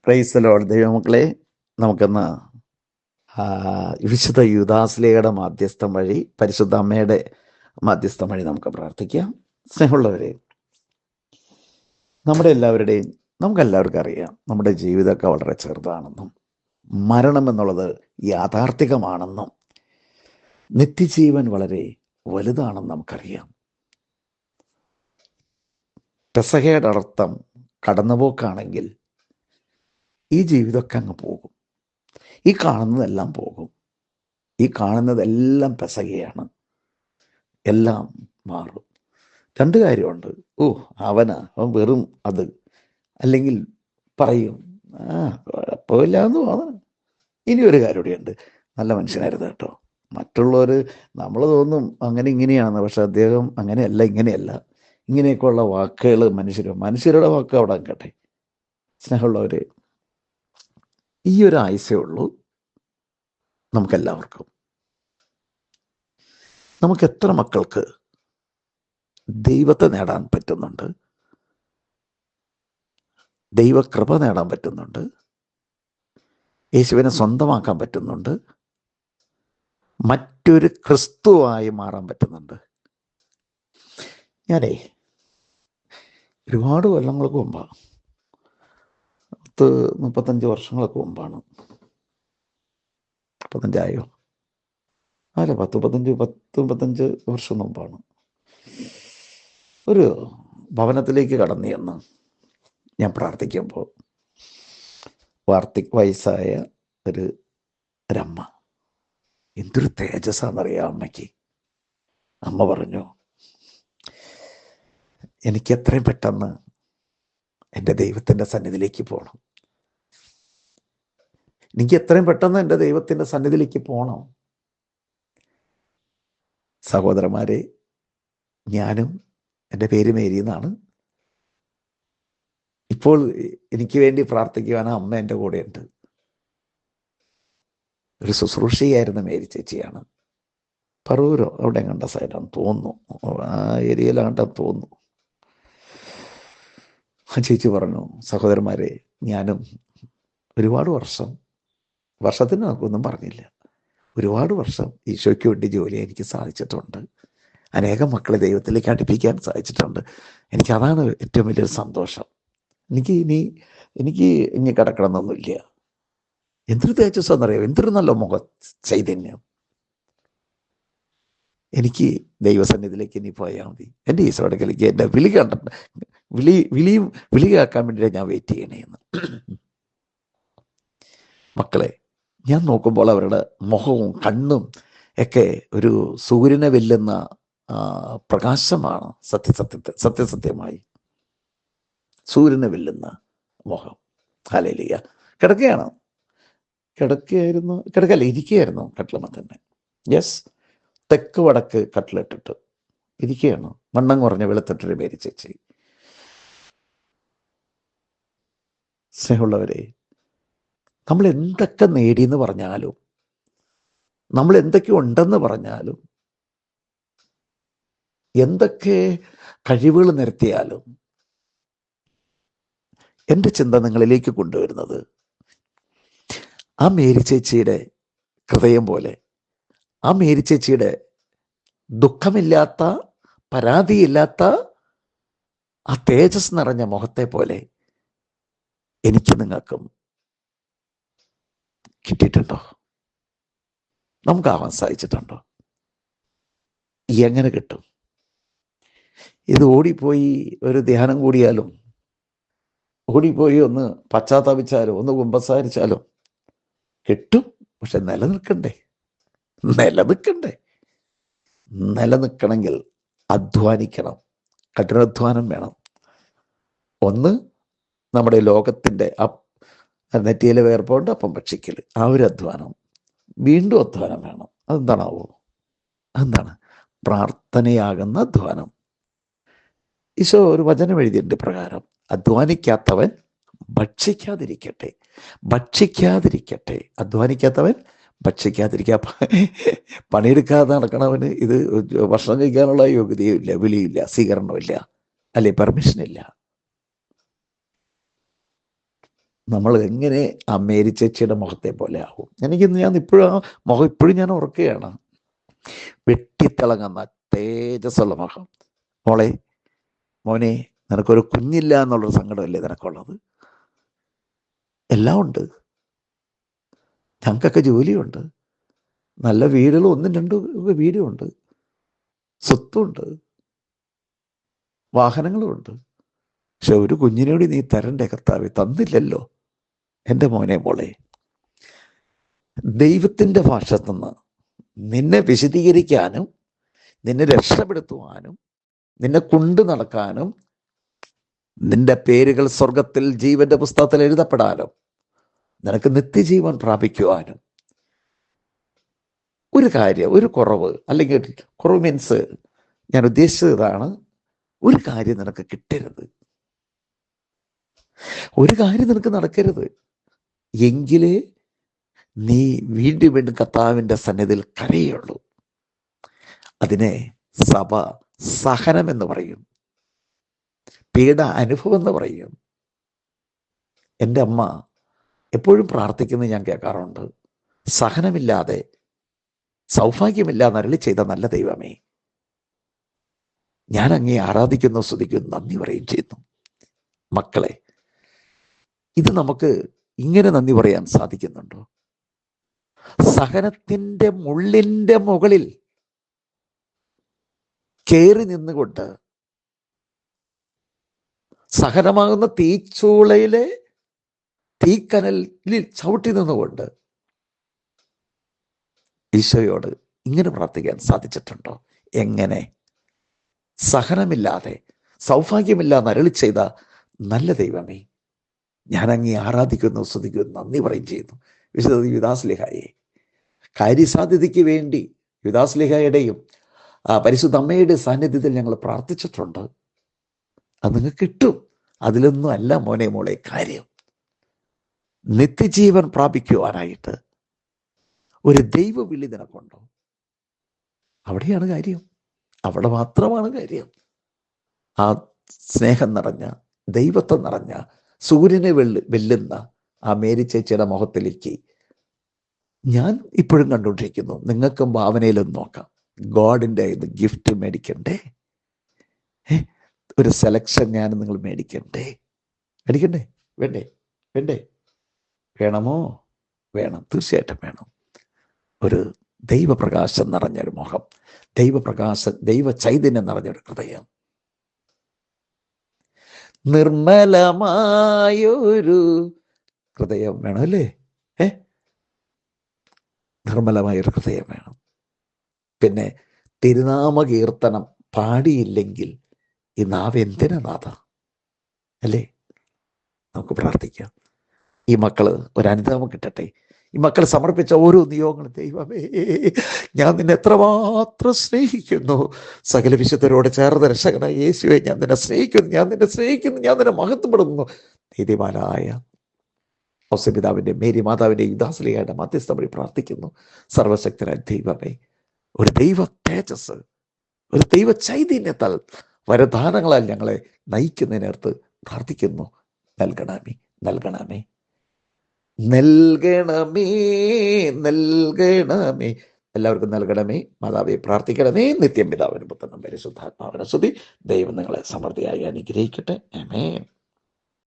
Praise the Lord. ദൈവമക്കളെ, നമുക്കെന്ന് വിശുദ്ധ യൂദാസ്ലേയുടെ മാധ്യസ്ഥം വഴി, പരിശുദ്ധ അമ്മയുടെ മാധ്യസ്ഥം വഴി നമുക്ക് പ്രാർത്ഥിക്കാം. സ്നേഹമുള്ളവരെ, നമുക്കെല്ലാവർക്കും അറിയാം, നമ്മുടെ ജീവിതമൊക്കെ വളരെ ചെറുതാണെന്നും മരണം എന്നുള്ളത് യാഥാർത്ഥികമാണെന്നും നിത്യജീവൻ വളരെ വലുതാണെന്ന് നമുക്കറിയാം. പെസഹയുടെ അർത്ഥം കടന്നുപോക്കാണെങ്കിൽ ഈ ജീവിതമൊക്കെ അങ്ങ് പോകും. ഈ കാണുന്നതെല്ലാം പോകും. ഈ കാണുന്നതെല്ലാം പെസഹയാണ്. എല്ലാം മാറും. രണ്ട് കാര്യമുണ്ട്. അവൻ വെറും അത്, അല്ലെങ്കിൽ പറയും കുഴപ്പമില്ല എന്ന് തോന്നുന്നു. ഇനി ഒരു കാര്യം കൂടിയുണ്ട്, നല്ല മനുഷ്യനായിരുന്നു കേട്ടോ. മറ്റുള്ളവർ നമ്മൾ തോന്നും അങ്ങനെ ഇങ്ങനെയാണെന്ന്, പക്ഷെ അദ്ദേഹം അങ്ങനെയല്ല, ഇങ്ങനെയല്ല. ഇങ്ങനെയൊക്കെയുള്ള വാക്കുകൾ മനുഷ്യരുടെ വാക്ക് അവിടെ കേട്ടെ. സ്നേഹമുള്ളവർ, ഈ ഒരു ആയുസേ ഉള്ളൂ നമുക്കെല്ലാവർക്കും. നമുക്ക് എത്ര മക്കൾക്ക് ദൈവത്തെ നേടാൻ പറ്റുന്നുണ്ട്, ദൈവകൃപ നേടാൻ പറ്റുന്നുണ്ട്, യേശുവിനെ സ്വന്തമാക്കാൻ പറ്റുന്നുണ്ട്, മറ്റൊരു ക്രിസ്തുവായി മാറാൻ പറ്റുന്നുണ്ട്. ഞാനേ ഒരുപാട് കൊല്ലങ്ങൾക്ക് മുമ്പാണ്, 35 വർഷങ്ങൾക്ക് മുമ്പാണ്, 35 അല്ല 35 വർഷം മുമ്പാണ്, ഒരു ഭവനത്തിലേക്ക് കടന്നു ചെന്ന് ഞാൻ പ്രാർത്ഥിക്കുമ്പോൾ വയസ്സായ ഒരമ്മ, എന്തൊരു തേജസ്സാണെന്നറിയാം അമ്മയ്ക്ക്. അമ്മ പറഞ്ഞു, എനിക്ക് എത്രയും പെട്ടെന്ന് എൻ്റെ ദൈവത്തിൻ്റെ സന്നിധിയിലേക്ക് പോകണം. എനിക്ക് എത്രയും പെട്ടെന്ന് എൻ്റെ ദൈവത്തിൻ്റെ സന്നിധിയിലേക്ക് പോകണം. സഹോദരന്മാരെ, ഞാനും, എൻ്റെ പേര് മേരി എന്നാണ്, ഇപ്പോൾ എനിക്ക് വേണ്ടി പ്രാർത്ഥിക്കുവാൻ അമ്മ എൻ്റെ കൂടെയുണ്ട്. ഒരു ശുശ്രൂഷയായിരുന്ന മേരി ചേച്ചിയാണ്. പറവൂരോ അവിടെ കണ്ട സൈഡാന്ന് തോന്നുന്നു, ആ ഏരിയയിലാണ്ടെന്ന് തോന്നുന്നു. ആ ചേച്ചി പറഞ്ഞു, സഹോദരന്മാരെ, ഞാനും ഒരുപാട് വർഷത്തിന് നമുക്കൊന്നും പറഞ്ഞില്ല, ഒരുപാട് വർഷം ഈശോയ്ക്ക് വേണ്ടി ജോലി എനിക്ക് സാധിച്ചിട്ടുണ്ട്. അനേകം മക്കളെ ദൈവത്തിലേക്ക് അടുപ്പിക്കാൻ സാധിച്ചിട്ടുണ്ട്. എനിക്കതാണ് ഏറ്റവും വലിയൊരു സന്തോഷം. എനിക്ക് ഇനി കിടക്കണമെന്നൊന്നുമില്ല. എന്തൊരു തേജസ്സെന്നറിയാം, എന്തൊരു നല്ല മുഖ ചൈതന്യം. എനിക്ക് ദൈവസന്നിധിയിലേക്ക് ഇനി പോയാൽ മതി. എൻ്റെ ഈശോയുടെ കളിക്ക് എൻ്റെ വിളി കണ്ടിട്ട് വിളി കേൾക്കാൻ വേണ്ടിയിട്ട് ഞാൻ വെയിറ്റ് ചെയ്യണേന്ന്. മക്കളെ, ഞാൻ നോക്കുമ്പോൾ അവരുടെ മുഖവും കണ്ണും ഒക്കെ ഒരു സൂര്യനെ വെല്ലുന്ന പ്രകാശമാണ്. സത്യസത്യമായി സൂര്യനെ വെല്ലുന്ന മുഖം. ഹല്ലേലൂയ. ഇരിക്കുകയായിരുന്നു കട്ടിലമ്മ തന്നെ. യെസ്, തെക്ക് വടക്ക് കട്ടിലിട്ടിട്ട് ഇരിക്കുകയാണ്. വണ്ണം കുറഞ്ഞ വെളുത്തിട്ടൊരു മേരി ചേച്ചി. സ്നേഹമുള്ളവരെ, നമ്മൾ എന്തൊക്കെ നേടിയെന്ന് പറഞ്ഞാലും, നമ്മൾ എന്തൊക്കെ ഉണ്ടെന്ന് പറഞ്ഞാലും, എന്തൊക്കെ കഴിവുകൾ നിരത്തിയാലും, എൻ്റെ ചിന്ത നിങ്ങളിലേക്ക് കൊണ്ടുവരുന്നത് ആ മേരി ചേച്ചിയുടെ ഹൃദയം പോലെ, ആ മേരി ചേച്ചിയുടെ ദുഃഖമില്ലാത്ത, പരാതിയില്ലാത്ത ആ തേജസ് നിറഞ്ഞ മുഖത്തെ പോലെ എനിക്ക് നിങ്ങൾക്കും കിട്ടിയിട്ടുണ്ടോ? നമുക്കാവാൻ സാധിച്ചിട്ടുണ്ടോ? എങ്ങനെ കിട്ടും? ഇത് ഓടിപ്പോയി ഒരു ധ്യാനം കൂടിയാലും, ഓടിപ്പോയി ഒന്ന് പശ്ചാത്താപിച്ചാലും, ഒന്ന് കുമ്പസാരിച്ചാലും കിട്ടും. പക്ഷെ നിലനിൽക്കണമെങ്കിൽ അധ്വാനിക്കണം. കഠിനാധ്വാനം വേണം. ഒന്ന്, നമ്മുടെ ലോകത്തിൻ്റെ നെറ്റിയിലെ വേർപ്പോണ്ട് അപ്പം ഭക്ഷിക്കൽ, ആ ഒരു അധ്വാനം. വീണ്ടും അധ്വാനം വേണം. എന്താണ്? പ്രാർത്ഥനയാകുന്ന അധ്വാനം. ഈശോ ഒരു വചനം എഴുതിയിട്ടുണ്ട് പ്രകാരം, അധ്വാനിക്കാത്തവൻ ഭക്ഷിക്കാതിരിക്കട്ടെ. അധ്വാനിക്കാത്തവൻ ഭക്ഷിക്കാതിരിക്കുക. പണിയെടുക്കാതെ നടക്കണവന് ഇത് ഭക്ഷണം കഴിക്കാനുള്ള യോഗ്യതയും ഇല്ല, വിളിയില്ല, സ്വീകരണമില്ല, അല്ലെ പെർമിഷനില്ല. നമ്മൾ എങ്ങനെ ആ മേരി ചേച്ചിയുടെ മുഖത്തെ പോലെ ആകും. ഞാൻ ഇപ്പോഴും ആ മുഖം ഇപ്പോഴും ഞാൻ ഓർക്കുകയാണ്. വെട്ടിത്തിളങ്ങുന്ന തേജസ്സുള്ള മുഖം. മോളെ, മോനെ, നിനക്കൊരു കുഞ്ഞില്ല എന്നുള്ളൊരു സങ്കടമല്ലേ നിനക്കുള്ളത്? എല്ലാം ഉണ്ട്. ഞങ്ങൾക്കൊക്കെ ജോലിയുണ്ട്, നല്ല വീടുകൾ, 1-2 വീടുമുണ്ട്, സ്വത്തുണ്ട്, വാഹനങ്ങളുമുണ്ട്. പക്ഷെ ഒരു കുഞ്ഞിനോട് നീ തരണ്ടേ കർത്താവേ? തന്നില്ലല്ലോ. എൻ്റെ മോനെ, മോളെ, ദൈവത്തിൻ്റെ ഭാഷത്തുനിന്ന് നിന്നെ വിശദീകരിക്കാനും നിന്നെ രക്ഷപ്പെടുത്തുവാനും നിന്നെ കൊണ്ടു നടക്കാനും നിന്റെ പേരുകൾ സ്വർഗത്തിൽ ജീവന്റെ പുസ്തകത്തിൽ എഴുതപ്പെടാനും നിനക്ക് നിത്യജീവൻ പ്രാപിക്കുവാനും ഒരു കാര്യം, ഒരു കുറവ്, അല്ലെങ്കിൽ കുറവ് മീൻസ് ഞാൻ ഉദ്ദേശിച്ചതാണ്, ഒരു കാര്യം നിനക്ക് കിട്ടരുത്, ഒരു കാര്യം നിനക്ക് നടക്കരുത്. എങ്കിലേ നീ വീണ്ടും വീണ്ടും കർത്താവിൻ്റെ സന്നിധിയിൽ കരയുള്ളൂ. അതിനെ സഭ സഹനം എന്ന് പറയും, പീഡ അനുഭവം എന്ന് പറയും. എൻ്റെ അമ്മ എപ്പോഴും പ്രാർത്ഥിക്കുന്നത് ഞാൻ കേൾക്കാറുണ്ട്. സഹനമില്ലാതെ സൗഭാഗ്യമില്ലാതെ അരുളി ചെയ്ത നല്ല ദൈവമേ, ഞാൻ അങ്ങേ ആരാധിക്കുന്നു, സ്തുതിക്കുന്നു, നന്ദി പറയുകയും ചെയ്യുന്നു. മക്കളെ, ഇത് നമുക്ക് ഇങ്ങനെ നന്ദി പറയാൻ സാധിക്കുന്നുണ്ടോ? സഹനത്തിൻ്റെ മുള്ളിൻ്റെ മുകളിൽ കയറി നിന്നുകൊണ്ട്, സഹനമാകുന്ന തീച്ചൂളയിലെ തീക്കനലിൽ ചവിട്ടി നിന്നുകൊണ്ട് ഈശോയോട് ഇങ്ങനെ പ്രാർത്ഥിക്കാൻ സാധിച്ചിട്ടുണ്ടോ? എങ്ങനെ? സഹനമില്ലാതെ സൗഭാഗ്യമില്ലാതെ അരുളി ചെയ്ത നല്ല ദൈവമേ, ഞാൻ അങ്ങേ ആരാധിക്കുന്നു, സ്തുതിക്കുന്നു, നന്ദി പറയും ചെയ്യുന്നു. വിശുദ്ധ യുദാസ്ലിഹായെ കാര്യസാധ്യതയ്ക്ക് വേണ്ടി യുദാസ്ലിഹായുടെയും പരിശുദ്ധ അമ്മയുടെ സാന്നിധ്യത്തിൽ ഞങ്ങൾ പ്രാർത്ഥിച്ചിട്ടുണ്ട്. അത് നിങ്ങൾക്ക് കിട്ടും. അതിലൊന്നും അല്ല മോനെ, മോളെ കാര്യം. നിത്യജീവൻ പ്രാപിക്കുവാനായിട്ട് ഒരു ദൈവവിളി നിനക്കുണ്ടോ? അവിടെയാണ് കാര്യം, അവിടെ മാത്രമാണ് കാര്യം. ആ സ്നേഹം നിറഞ്ഞ, ദൈവത്വം നിറഞ്ഞ, സൂര്യനെ വെല്ലുന്ന ആ മേരി ചേച്ചിയുടെ മുഖത്തിലേക്ക് ഞാൻ ഇപ്പോഴും കണ്ടുകൊണ്ടിരിക്കുന്നു. നിങ്ങൾക്കും ഭാവനയിലും നോക്കാം. ഗോഡിൻ്റെ ഇത് ഗിഫ്റ്റ് മേടിക്കണ്ടേ? ഒരു സെലക്ഷൻ ഞാൻ നിങ്ങൾ മേടിക്കണ്ടേ? വേണ്ടേ? വേണമോ? വേണം, തീർച്ചയായിട്ടും വേണം. ഒരു ദൈവപ്രകാശം നിറഞ്ഞൊരു മുഖം, ദൈവപ്രകാശം, ദൈവ ചൈതന്യം നിറഞ്ഞൊരു ഹൃദയം, നിർമ്മലമായൊരു ഹൃദയം വേണം, അല്ലേ? നിർമ്മലമായൊരു ഹൃദയം വേണം. പിന്നെ തിരുനാമ കീർത്തനം പാടിയില്ലെങ്കിൽ ഈ നാവ് എന്തിനാ നാഥ? അല്ലേ? നമുക്ക് പ്രാർത്ഥിക്കാം. ഈ മക്കള് ഒരു അനുതാപം കിട്ടട്ടെ. ഈ മക്കൾ സമർപ്പിച്ച ഓരോ നിയോഗങ്ങളും, ദൈവമേ, ഞാൻ നിന്നെ എത്രമാത്രം സ്നേഹിക്കുന്നു, സകല വിശുദ്ധരോട് ചേർന്ന രക്ഷകനായ യേശുവേ, ഞാൻ നിന്നെ സ്നേഹിക്കുന്നു, ഞാൻ നിന്നെ മഹത്വപ്പെടുന്നു. നീതിമാനായ ഔസപിതാവിൻ്റെ, മേരി മാതാവിൻ്റെ, യുദാസ്ലിഹയുടെ മധ്യസ്ഥം വഴി പ്രാർത്ഥിക്കുന്നു. സർവശക്തനായ ദൈവമേ, ഒരു ദൈവ തേജസ്, ഒരു ദൈവ ചൈതന്യത്താൽ വരദാനങ്ങളാൽ ഞങ്ങളെ നയിക്കുന്നതിനടുത്ത് പ്രാർത്ഥിക്കുന്നു. നൽകണമേ. എല്ലാവർക്കും നൽകണമേ. മാതാവെ പ്രാർത്ഥിക്കണമേ. നിത്യം പിതാവിനും പുത്രനും പരിശുദ്ധാത്മാവിനും സ്തുതി. ദൈവം നിങ്ങളെ സമൃദ്ധിയായി അനുഗ്രഹിക്കട്ടെ. ആമേൻ.